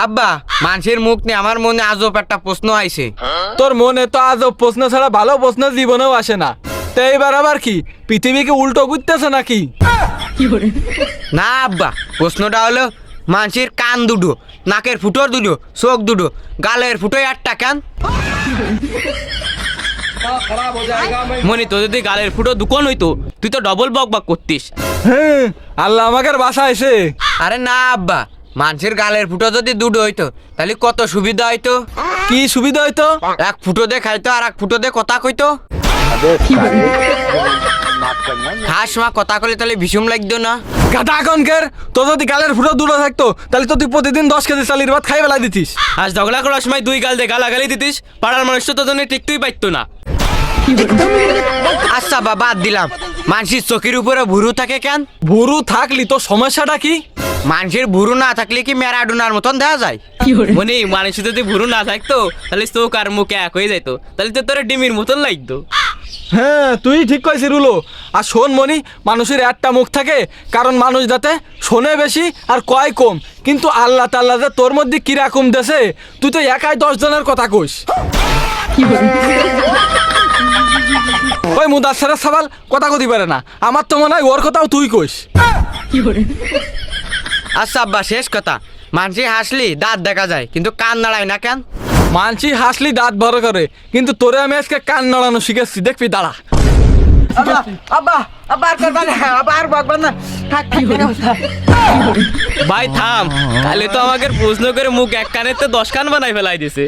আব্বা, মানুষের মুখ নিয়ে আমার মনে আজব একটা প্রশ্ন আইছে। তোর মনে তো আজব প্রশ্ন ছাড়া ভালো প্রশ্ন জীবনেও আসে না। তো এইবার আবার কি পৃথিবী কি উল্টো ঘুরতেছে নাকি? না আব্বা, প্রশ্নটা হলো মানুষের কান দুটো, নাকের ফুটোর দুটো, চোখ দুটো, গালের ফুটোয় আটটা কেন? মনি তো যদি গালের ফুটো দুকন হইতো তুই তো ডবল বক বক করতিস। হ্যাঁ, আল্লাহ আমাকে বাসাইছে। আরে না আব্বা, মানুষের গালের ফুটো যদি দুটো হইতো তাহলে কত সুবিধা হইতো। কি সুবিধা হইতো? এক ফুটো দিয়ে খাইতো আর এক ফুটো দিয়ে কথা কইতো। হাঁস মা কথা কইলে তাহলে ভীষণ লাগতো না? গাধা কনকের, তোর যদি গালের ফুটো দূরে থাকতো তাহলে তো তুই প্রতিদিন 10 কেজি চালির ভাত খাই বেলা দিতিস। আজ ঝগড়া করার সময় দুই গাল দিয়ে গালাগালি দিতিস, পাড়ার মানুষ তো তোর জন্য টিকতেই পারতো না। আচ্ছা বাবা, বাদ দিলাম। মানুষের চোখের উপরে ভুরু থাকে কেন? ভুরু থাকলি তো সমস্যাটা কি? মানুষের ভুরু না থাকলে কি ম্যারাডোনার মতন দেখা যায়? মনি মানুষ যদি ভুরু না থাকতো তাহলে চোখ আর মুখে এক হয়ে যাইতো, তাহলে তো তোর ডিমির মতন লাগতো। হ্যাঁ, তুই ঠিক কইছিস রুলো। আর শোন মনি, মানুষের একটা মুখ থাকে কারণ মানুষ যাতে শোনে বেশি আর কয় কম, কিন্তু আল্লাহ তাআলা যে তোর মধ্যে কিরকম দেশে, তুই তো একাই 10 জনের কথা কইস। ওই মুদাসসিরের সওয়াল কথা কইতে পারে না, আমার তো মনে হয় ওর কথাও তুই কইস। আচ্ছা আব্বা, শেষ কথা, মানুষে হাসলি দাঁত দেখা যায় কিন্তু কান নাড়ায় না কেন? মানছি হাসলি দাঁত ভর করে, কিন্তু তোরে আমি আজকে কান নাড়ানো শিখেছি, দেখবি দাঁড়া। আব্বা আব্বা আব্বা আর করবা না, আবার বকবা না, থাক থাক। ভাই থাম, তাহলে তো আমাকে প্রশ্ন করে মুখ এক কানের তো 10 কান বানাই ফেলাই দিছে।